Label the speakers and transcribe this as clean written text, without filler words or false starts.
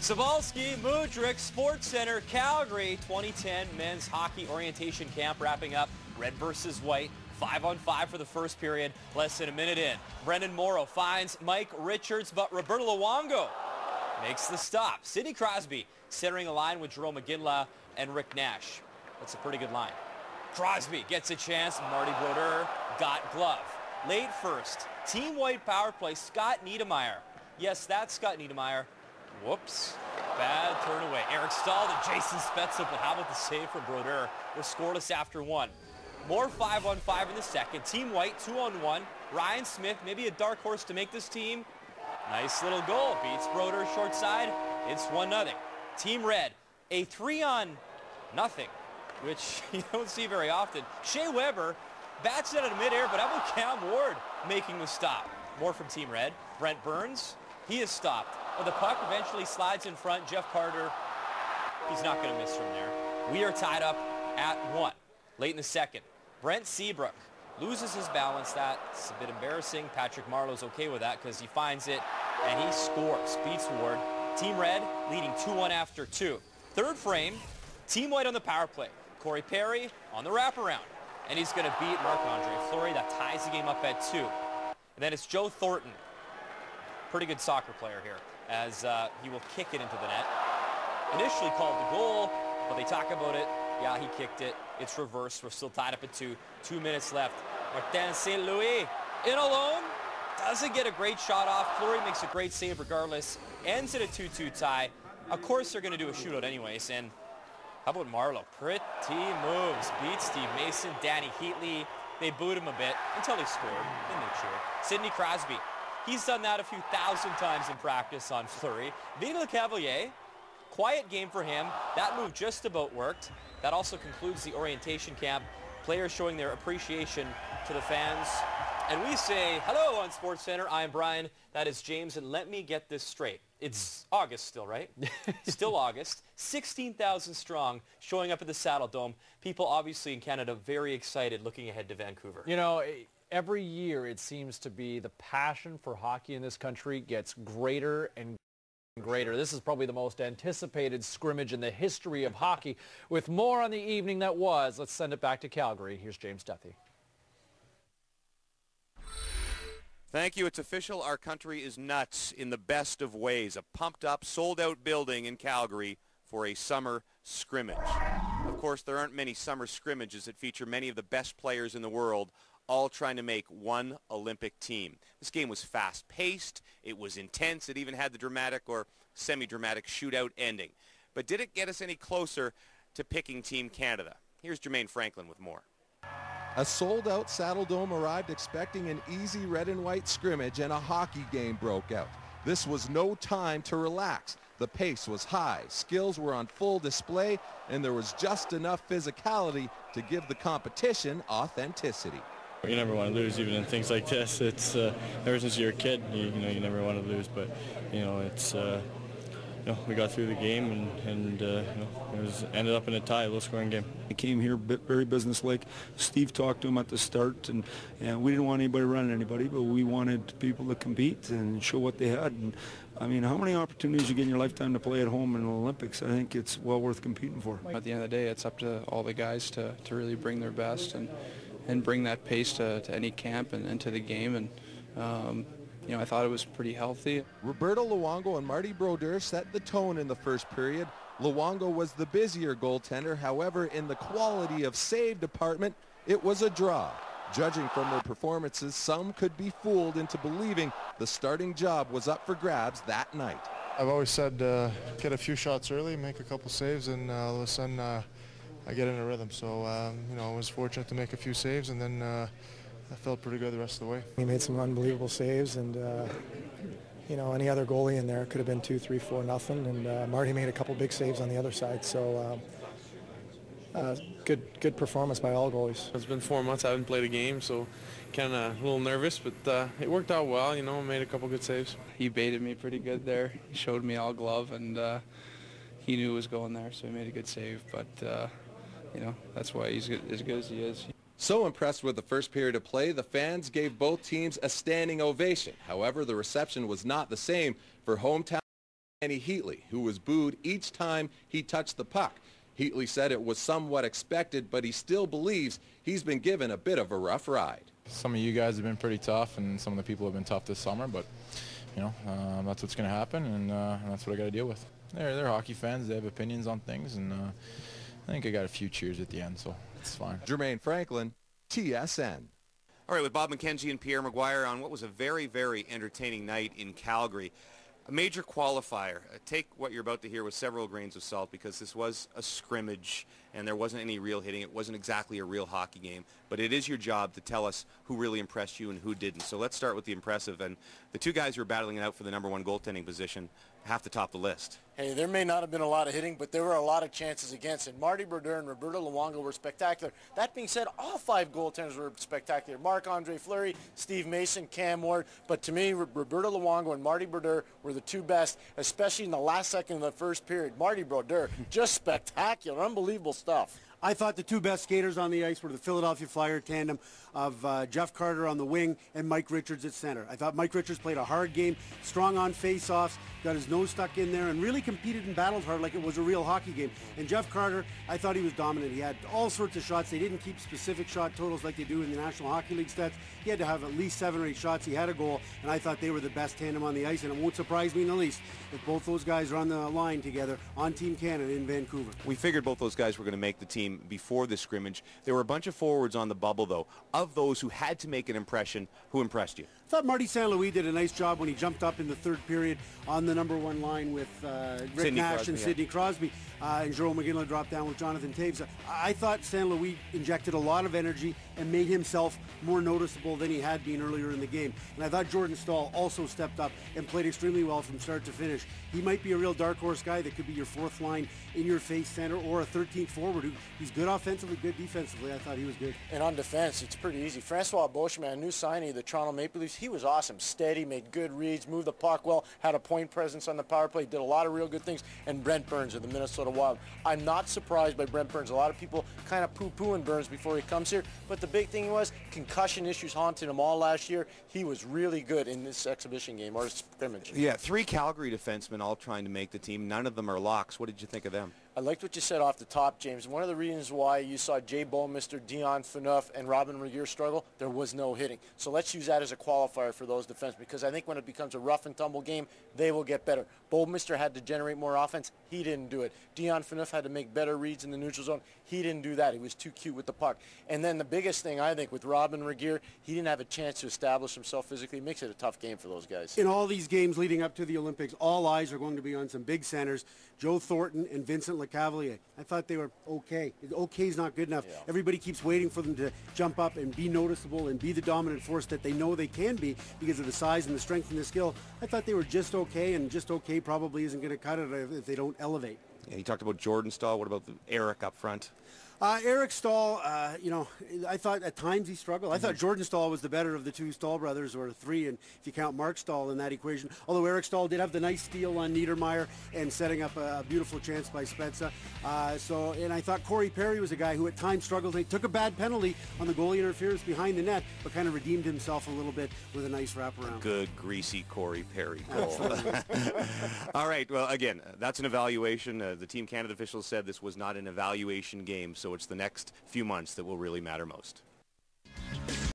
Speaker 1: Sabalski, Mudrick, Sports Center, Calgary, 2010 men's hockey orientation camp wrapping up. Red versus white, 5-on-5 for the first period, less than a minute in. Brendan Morrow finds Mike Richards, but Roberto Luongo makes the stop. Sidney Crosby centering a line with Jerome McGinley and Rick Nash. That's a pretty good line. Crosby gets a chance. Marty Brodeur got glove. Late first, team white power play, Scott Niedermayer. Yes, that's Scott Niedermayer. Whoops. Bad turn away. Eric Stahl to Jason Spezza, but how about the save from Brodeur? We're scoreless after one. More 5-on-5 in the second. Team white, 2-on-1. Ryan Smith, maybe a dark horse to make this team. Nice little goal. Beats Brodeur short side. It's 1-0. Team red, a 3-on-0, which you don't see very often. Shea Weber bats it out of midair, but how about Cam Ward making the stop? More from Team red. Brent Burns, he is stopped. But the puck eventually slides in front. Jeff Carter, he's not going to miss from there. We are tied up at 1. Late in the second, Brent Seabrook loses his balance. That's a bit embarrassing. Patrick Marleau's okay with that because he finds it and he scores. Beats Ward. Team red leading 2-1 after 2. Third frame, Team white on the power play. Corey Perry on the wraparound. And he's going to beat Marc-Andre Fleury. That ties the game up at 2. And then it's Joe Thornton. Pretty good soccer player here, as he will kick it into the net. Initially called the goal, but they talk about it. Yeah, he kicked it. It's reversed. We're still tied up at 2. 2 minutes left. Martin St. Louis in alone. Doesn't get a great shot off. Fleury makes a great save regardless. Ends at a 2-2 tie. Of course, they're going to do a shootout anyways. And how about Marleau? Pretty moves. Beats Steve Mason, Danny Heatley. They booed him a bit until he scored. Then they cheered. Sidney Crosby. He's done that a few thousand times in practice on Fleury. Vinny Lecavalier, quiet game for him. That move just about worked. That also concludes the orientation camp. Players showing their appreciation to the fans. And we say hello on Sports Center. I'm Brian. That is James. And let me get this straight. It's August still, right? Still August. 16,000 strong showing up at the Saddle Dome. People obviously in Canada very excited looking ahead to Vancouver.
Speaker 2: You know, every year it seems to be the passion for hockey in this country gets greater and greater. This is probably the most anticipated scrimmage in the history of hockey. With more on the evening that was, let's send it back to Calgary. Here's James Duthie.
Speaker 3: Thank you. It's official. Our country is nuts in the best of ways. A pumped-up, sold-out building in Calgary for a summer scrimmage. Of course, there aren't many summer scrimmages that feature many of the best players in the world, all trying to make one Olympic team. This game was fast-paced. It was intense. It even had the dramatic or semi-dramatic shootout ending. But did it get us any closer to picking Team Canada? Here's Jermaine Franklin with more.
Speaker 4: A sold-out Saddle Dome arrived expecting an easy red and white scrimmage, and a hockey game broke out. This was no time to relax. The pace was high, skills were on full display, and there was just enough physicality to give the competition authenticity.
Speaker 5: You never want to lose, even in things like this. It's ever since you're a kid, you never want to lose. But it's we got through the game, and it ended up in a tie, low-scoring game.
Speaker 6: I came here very businesslike. Steve talked to him at the start, and we didn't want anybody running anybody, but we wanted people to compete and show what they had. And I mean, how many opportunities you get in your lifetime to play at home in the Olympics? I think it's well worth competing for.
Speaker 7: At the end of the day, it's up to all the guys to really bring their best and bring that pace to any camp and to the game. And I thought it was pretty healthy.
Speaker 4: Roberto Luongo and Marty Brodeur set the tone in the first period. Luongo was the busier goaltender. However, in the quality of save department, it was a draw. Judging from their performances, some could be fooled into believing the starting job was up for grabs that night.
Speaker 8: I've always said get a few shots early, make a couple saves, and all of a sudden I get in a rhythm. So I was fortunate to make a few saves, and then I felt pretty good the rest of the way.
Speaker 9: He made some unbelievable saves, and any other goalie in there could have been 2-3, 4-0, and Marty made a couple big saves on the other side. So good performance by all goalies.
Speaker 10: It's been 4 months. I haven't played a game, so kind of a little nervous, but it worked out well. Made a couple good saves.
Speaker 7: He baited me pretty good there. He showed me all glove, and he knew it was going there, so he made a good save. But that's why he's as good as he is.
Speaker 4: So impressed with the first period of play, the fans gave both teams a standing ovation. However, the reception was not the same for hometown Danny Heatley, who was booed each time he touched the puck. Heatley said it was somewhat expected, but he still believes he's been given a bit of a rough ride.
Speaker 11: Some of you guys have been pretty tough, and some of the people have been tough this summer, but that's what's going to happen, and that's what I got to deal with. They're hockey fans. They have opinions on things, and I think I got a few cheers at the end, so it's fine.
Speaker 4: Jermaine Franklin, TSN.
Speaker 3: All right, with Bob McKenzie and Pierre Maguire on what was a very, very entertaining night in Calgary. A major qualifier. Take what you're about to hear with several grains of salt, because this was a scrimmage and there wasn't any real hitting. It wasn't exactly a real hockey game, but it is your job to tell us who really impressed you and who didn't. So let's start with the impressive, and the two guys who are battling it out for the #1 goaltending position have to top the list.
Speaker 12: Hey, there may not have been a lot of hitting, but there were a lot of chances against it. Marty Brodeur and Roberto Luongo were spectacular. That being said, all 5 goaltenders were spectacular. Marc-Andre Fleury, Steve Mason, Cam Ward. But to me, Roberto Luongo and Marty Brodeur were the 2 best, especially in the last second of the first period. Marty Brodeur, just spectacular, unbelievable stuff.
Speaker 13: I thought the 2 best skaters on the ice were the Philadelphia Flyer tandem of Jeff Carter on the wing and Mike Richards at center. I thought Mike Richards played a hard game, strong on face-offs, got his nose stuck in there, and really competed and battled hard like it was a real hockey game. And Jeff Carter, I thought he was dominant. He had all sorts of shots. They didn't keep specific shot totals like they do in the National Hockey League stats. He had to have at least 7 or 8 shots. He had a goal, and I thought they were the best tandem on the ice, and it won't surprise me in the least if both those guys are on the line together on Team Canada in Vancouver.
Speaker 3: We figured both those guys were going to make the team before the scrimmage. There were a bunch of forwards on the bubble, though. Of those who had to make an impression, who impressed you?
Speaker 13: I thought Marty St. Louis did a nice job when he jumped up in the 3rd period on the #1 line with Rick Nash
Speaker 3: Crosby,
Speaker 13: and Sidney Crosby, and Jerome McGinley dropped down with Jonathan Taves. I thought St. Louis injected a lot of energy and made himself more noticeable than he had been earlier in the game. And I thought Jordan Staal also stepped up and played extremely well from start to finish. He might be a real dark horse guy that could be your 4th line in your face center or a 13th forward. He's good offensively, good defensively. I thought he was good.
Speaker 12: And on defense, it's pretty easy. Francois Beauchemin, new signing of the Toronto Maple Leafs, he was awesome. Steady, made good reads, moved the puck well, had a point presence on the power play, did a lot of real good things. And Brent Burns of the Minnesota Wild. I'm not surprised by Brent Burns. A lot of people kind of poo-pooing Burns before he comes here, but the big thing was concussion issues haunted him all last year. He was really good in this exhibition game or scrimmage.
Speaker 3: Yeah, 3 Calgary defensemen all trying to make the team. None of them are locks. What did you think of them?
Speaker 12: I liked what you said off the top, James. One of the reasons why you saw Jay Bowmister, Dion Phaneuf, and Robin Regeer struggle, there was no hitting. So let's use that as a qualifier for those defense, because I think when it becomes a rough and tumble game, they will get better. Bowmister had to generate more offense. He didn't do it. Dion Phaneuf had to make better reads in the neutral zone. He didn't do that. He was too cute with the puck. And then the biggest thing, I think, with Robin Regeer, he didn't have a chance to establish himself physically. It makes it a tough game for those guys.
Speaker 13: In all these games leading up to the Olympics, all eyes are going to be on some big centers, Joe Thornton and Vincent Lecavalier. I thought they were okay. Okay is not good enough. Yeah. Everybody keeps waiting for them to jump up and be noticeable and be the dominant force that they know they can be because of the size and the strength and the skill. I thought they were just okay, and just okay probably isn't going to cut it if they don't elevate.
Speaker 3: Yeah, you talked about Jordan Staal. What about Eric up front?
Speaker 13: Eric Staal, I thought at times he struggled. I thought Jordan Staal was the better of the 2 Staal brothers, or 3, and if you count Mark Staal in that equation. Although Eric Staal did have the nice steal on Niedermeyer and setting up a beautiful chance by Spezza. And I thought Corey Perry was a guy who at times struggled. He took a bad penalty on the goalie interference behind the net, but kind of redeemed himself a little bit with a nice wraparound.
Speaker 3: Good, greasy Corey Perry goal. All right, well, again, that's an evaluation. The Team Canada officials said this was not an evaluation game, so it's the next few months that will really matter most.